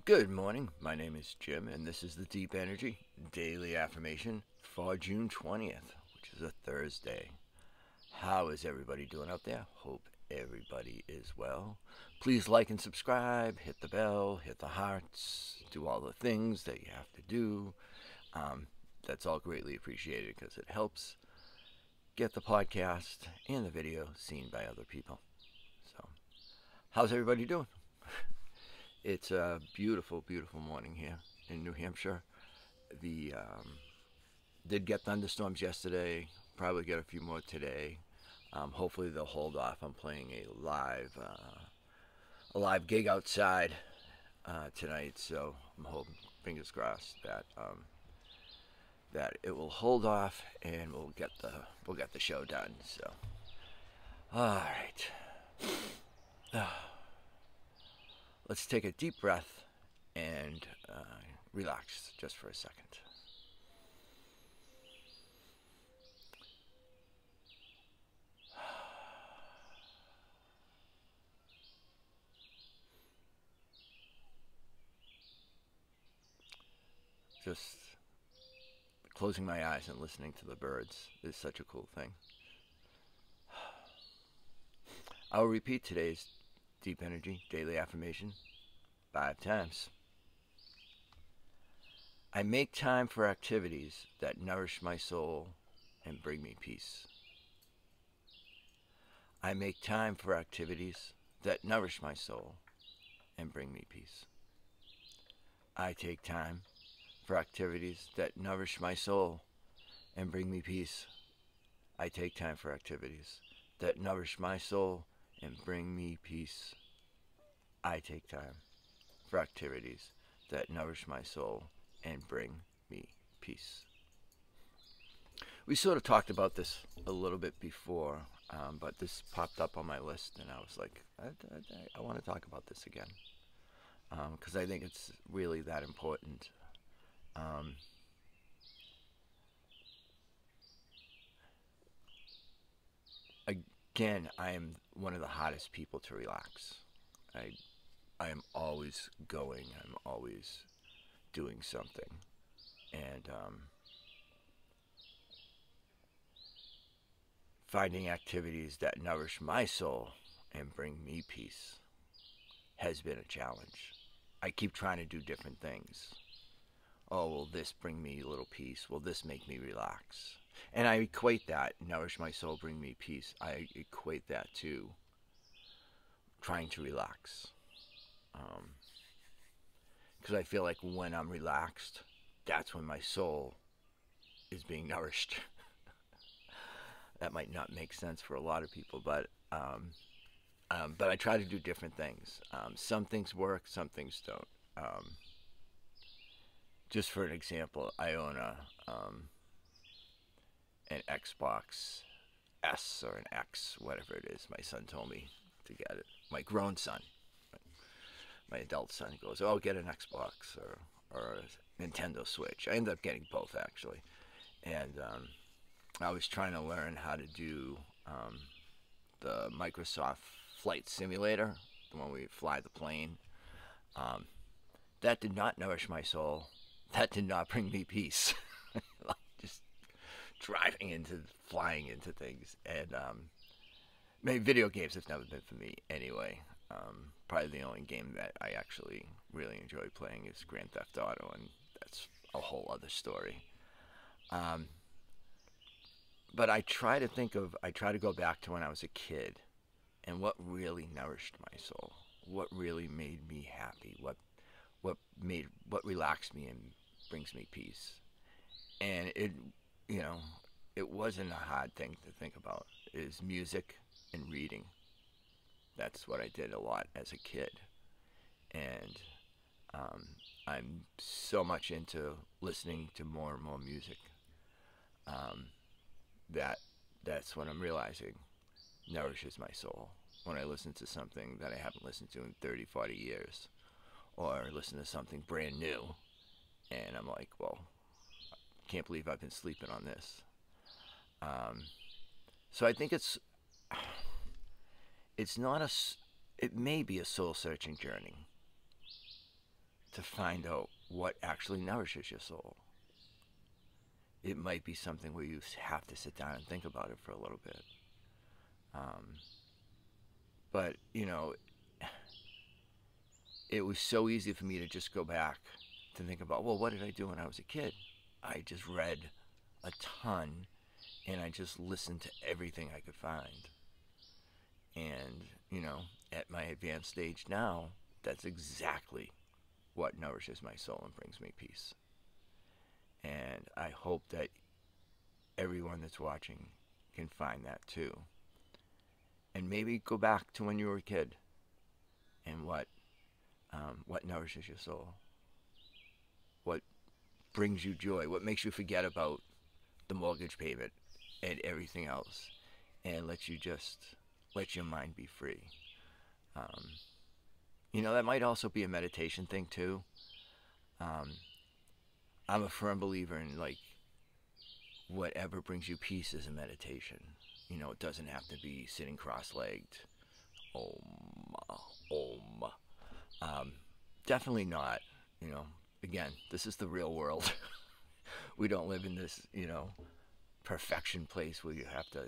Good morning. My name is Jim, and this is the Deep Energy Daily Affirmation for June 20th, which is a Thursday. How is everybody doing out there? Hope everybody is well. Please like and subscribe, hit the bell, hit the hearts, do all the things that you have to do. That's all greatly appreciated because it helps get the podcast and the video seen by other people. So, how's everybody doing? It's a beautiful, beautiful morning here in New Hampshire. Did get thunderstorms yesterday. Probably get a few more today. Hopefully they'll hold off. I'm playing a live gig outside tonight, so I'm hoping, fingers crossed, that it will hold off and we'll get the show done. So, all right. Let's take a deep breath and relax just for a second. Just closing my eyes and listening to the birds is such a cool thing. I'll repeat today's Deep Energy Daily Affirmation 5 times. I make time for activities that nourish my soul and bring me peace. I make time for activities that nourish my soul and bring me peace. I take time for activities that nourish my soul and bring me peace. I take time for activities that nourish my soul and bring me peace. I take time for activities that nourish my soul and bring me peace. We sort of talked about this a little bit before, but this popped up on my list, and I was like, I want to talk about this again, because I think it's really that important. Again, I am one of the hottest people to relax. I am always going. I'm always doing something, and finding activities that nourish my soul and bring me peace has been a challenge. I keep trying to do different things. Oh, will this bring me a little peace? Will this make me relax? And I equate that, nourish my soul, bring me peace. I equate that to trying to relax. Because I feel like when I'm relaxed, that's when my soul is being nourished. That might not make sense for a lot of people, but I try to do different things. Some things work, some things don't. Just for an example, I own an Xbox S or an X, whatever it is. My son told me to get it. My grown son, my adult son, goes, "Oh, get an Xbox or a Nintendo Switch." I ended up getting both actually, and I was trying to learn how to do the Microsoft Flight Simulator, the one where you fly the plane. That did not nourish my soul. That did not bring me peace. Like just flying into things. And maybe video games have never been for me anyway. Probably the only game that I actually really enjoy playing is Grand Theft Auto, and that's a whole other story. But I try to go back to when I was a kid and what really nourished my soul, what really made me happy, what relaxed me and brings me peace. And it wasn't a hard thing to think about. Is music and reading. That's what I did a lot as a kid, and I'm so much into listening to more and more music. That's what I'm realizing nourishes my soul. When I listen to something that I haven't listened to in 30, 40 years, or listen to something brand new, and I'm like, well, can't believe I've been sleeping on this. So I think it's not it may be a soul searching journey, to find out what actually nourishes your soul. It might be something where you have to sit down and think about it for a little bit. But, it was so easy for me to just go back to think about, well, what did I do when I was a kid? I just read a ton, and I just listened to everything I could find. And, at my advanced stage now, that's exactly what nourishes my soul and brings me peace. And I hope that everyone that's watching can find that too. And maybe go back to when you were a kid and what nourishes your soul, what brings you joy, what makes you forget about the mortgage payment and everything else, and let your mind be free. That might also be a meditation thing too. Um, I'm a firm believer in whatever brings you peace is a meditation. It doesn't have to be sitting cross-legged. Om, om. Definitely not. Again, this is the real world. We don't live in this, perfection place where you have to,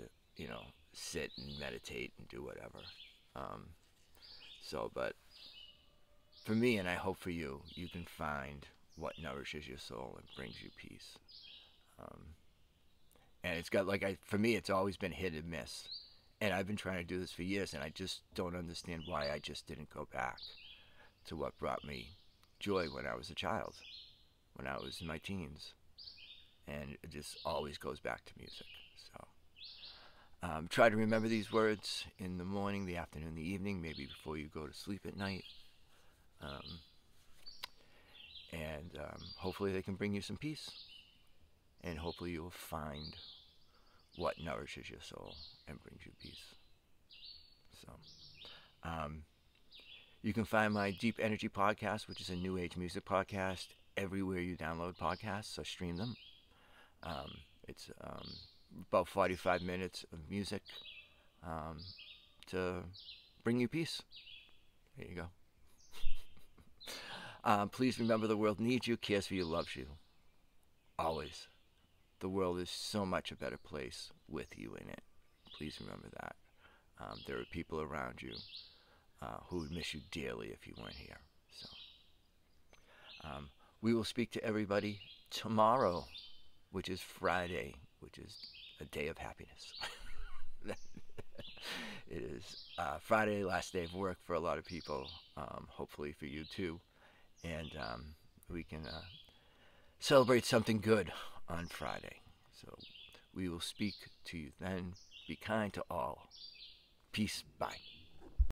sit and meditate and do whatever. But for me, and I hope for you, you can find what nourishes your soul and brings you peace. And it's got, for me, it's always been hit and miss. And I've been trying to do this for years, and I just don't understand why I just didn't go back to what brought me joy when I was a child, when I was in my teens. And it just always goes back to music. So try to remember these words in the morning, the afternoon, the evening, maybe before you go to sleep at night. And hopefully they can bring you some peace. And hopefully you will find what nourishes your soul and brings you peace. So, you can find my Deep Energy podcast, which is a new age music podcast, everywhere you download podcasts or stream them. It's about 45 minutes of music to bring you peace. There you go. Please remember the world needs you, cares for you, loves you. Always. The world is so much a better place with you in it. Please remember that. There are people around you who would miss you dearly if you weren't here. So, we will speak to everybody tomorrow, which is Friday, which is a day of happiness. It is Friday, last day of work for a lot of people, hopefully for you too. And we can celebrate something good on Friday. So we will speak to you then. Be kind to all. Peace. Bye.